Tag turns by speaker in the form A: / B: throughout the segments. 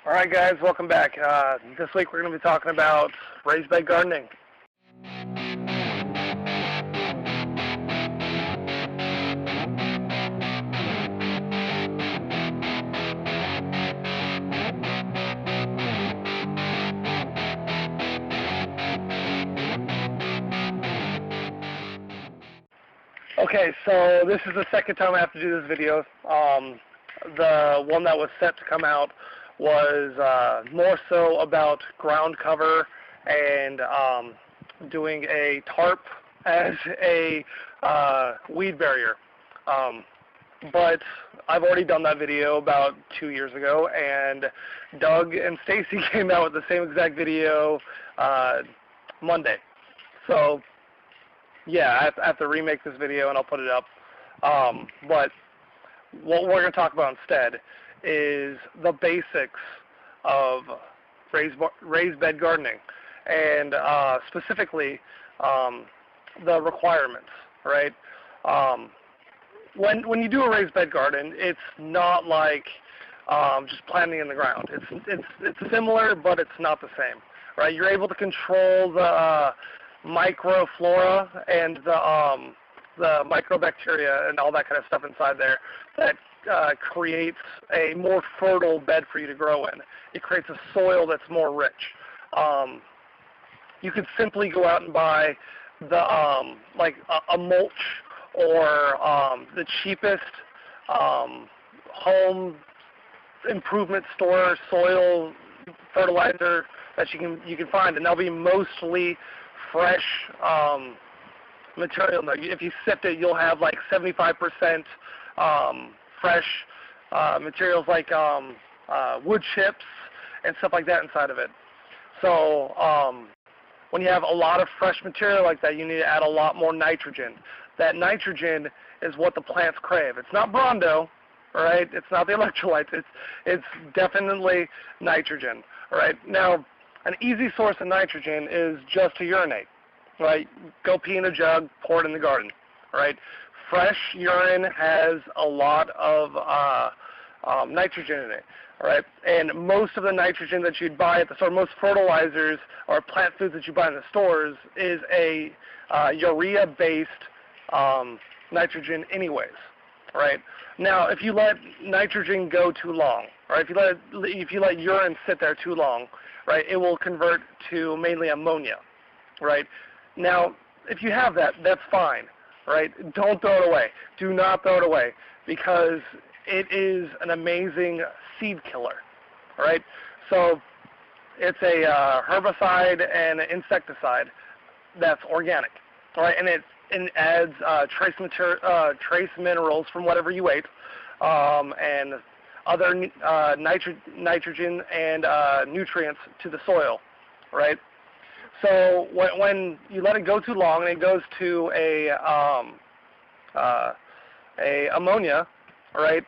A: Alright guys, welcome back. This week we're going to be talking about raised bed gardening. Okay, so this is the second time I have to do this video. The one that was set to come out was more so about ground cover and doing a tarp as a weed barrier. But I've already done that video about 2 years ago, and Doug and Stacy came out with the same exact video Monday. So yeah, I have to remake this video and I'll put it up. But what we're going to talk about instead is the basics of raised bed gardening, and specifically the requirements, right? When you do a raised bed garden, it's not like just planting in the ground. It's similar, but it's not the same, right? You're able to control the microflora and the microbacteria and all that kind of stuff inside there that creates a more fertile bed for you to grow in. It creates a soil that's more rich. You could simply go out and buy the like a mulch or the cheapest home improvement store soil fertilizer that you can find, and they'll be mostly fresh material. If you sift it, you'll have like 75% fresh materials like wood chips and stuff like that inside of it. So when you have a lot of fresh material like that, you need to add a lot more nitrogen. That nitrogen is what the plants crave. It's not Brondo, all right? It's not the electrolytes. It's definitely nitrogen, all right? Now, an easy source of nitrogen is just to urinate, right? Go pee in a jug, pour it in the garden, right? Fresh urine has a lot of nitrogen in it, all right? And most of the nitrogen that you'd buy at the store, most fertilizers or plant foods that you buy in the stores is a urea-based nitrogen anyways, right? Now, if you let nitrogen go too long, or if you let urine sit there too long, right, it will convert to mainly ammonia, right? Now, if you have that, that's fine, right? Don't throw it away. Do not throw it away, because it is an amazing seed killer, right? So it's a herbicide and an insecticide that's organic, right? And it adds trace minerals from whatever you ate, and other nitrogen and nutrients to the soil, right? So when you let it go too long and it goes to a ammonia, right?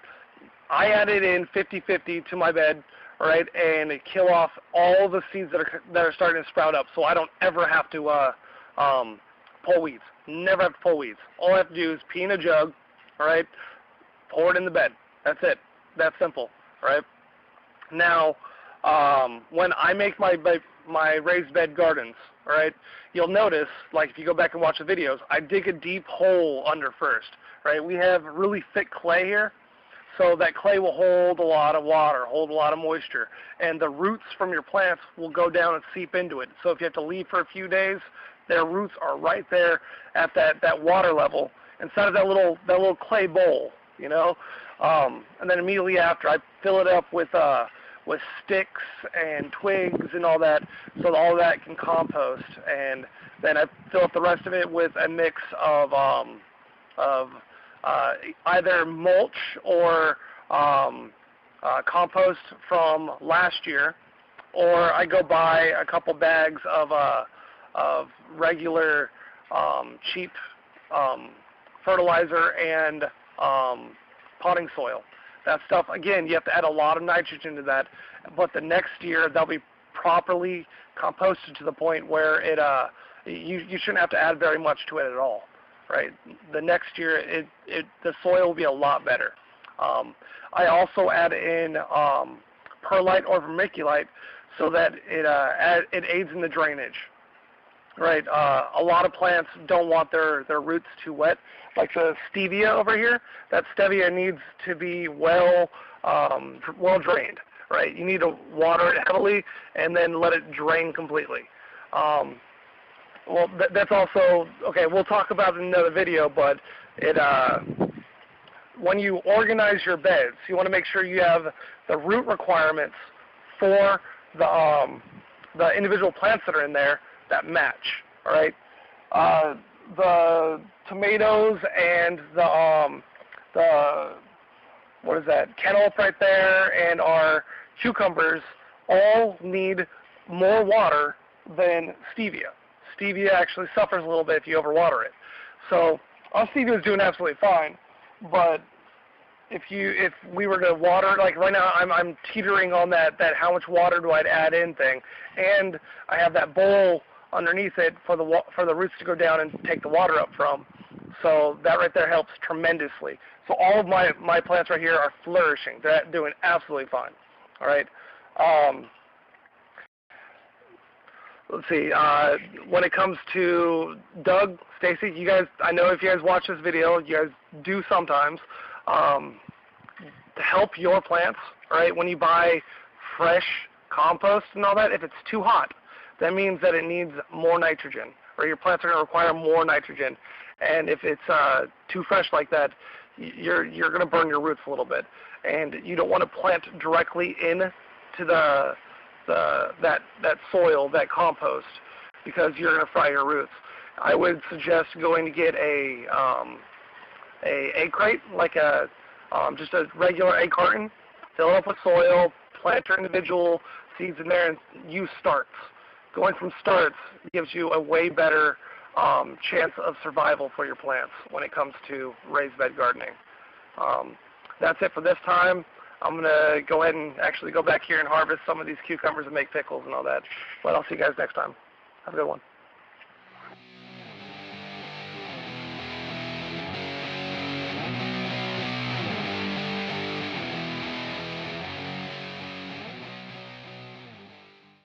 A: I added in 50-50 to my bed, right, and kill off all the seeds that are starting to sprout up, so I don't ever have to pull weeds. Never have to pull weeds. All I have to do is pee in a jug, all right, pour it in the bed. That's it. That's simple, right? Now, when I make my raised bed gardens, all right, you'll notice, like if you go back and watch the videos, I dig a deep hole under first, right? We have really thick clay here, so that clay will hold a lot of water, hold a lot of moisture, and the roots from your plants will go down and seep into it. So if you have to leave for a few days, their roots are right there at that water level inside of that little clay bowl, you know. And then immediately after, I fill it up with sticks and twigs and all that, so that all that can compost. And then I fill up the rest of it with a mix of either mulch or compost from last year, or I go buy a couple bags of regular cheap fertilizer and potting soil. That stuff, again, you have to add a lot of nitrogen to that, but the next year they'll be properly composted to the point where you shouldn't have to add very much to it at all, right? The next year the soil will be a lot better. I also add in perlite or vermiculite so that it aids in the drainage. Right, a lot of plants don't want their roots too wet. Like the stevia over here, that stevia needs to be well drained. Right, you need to water it heavily and then let it drain completely. Well, that's also okay. We'll talk about it in another video, but when you organize your beds, you want to make sure you have the root requirements for the individual plants that are in there that match, all right? The tomatoes and the what is that, cantaloupe right there, and our cucumbers all need more water than stevia. Stevia actually suffers a little bit if you overwater it. So our stevia is doing absolutely fine, but if we were to water, like right now I'm teetering on that how much water do I add in thing, and I have that bowl underneath it for the roots to go down and take the water up from. So that right there helps tremendously. So all of my plants right here are flourishing. They're doing absolutely fine. All right. Let's see. When it comes to Doug, Stacy, you guys, I know if you guys watch this video, you guys do sometimes. To help your plants, right? When you buy fresh compost and all that, if it's too hot, that means that it needs more nitrogen, or your plants are going to require more nitrogen. And if it's too fresh like that, you're going to burn your roots a little bit. And you don't want to plant directly into that soil, that compost, because you're going to fry your roots. I would suggest going to get a egg crate, like just a regular egg carton, fill it up with soil, plant your individual seeds in there, and use starts. Going from starts gives you a way better chance of survival for your plants when it comes to raised bed gardening. That's it for this time. I'm going to go ahead and actually go back here and harvest some of these cucumbers and make pickles and all that. But I'll see you guys next time. Have a good one.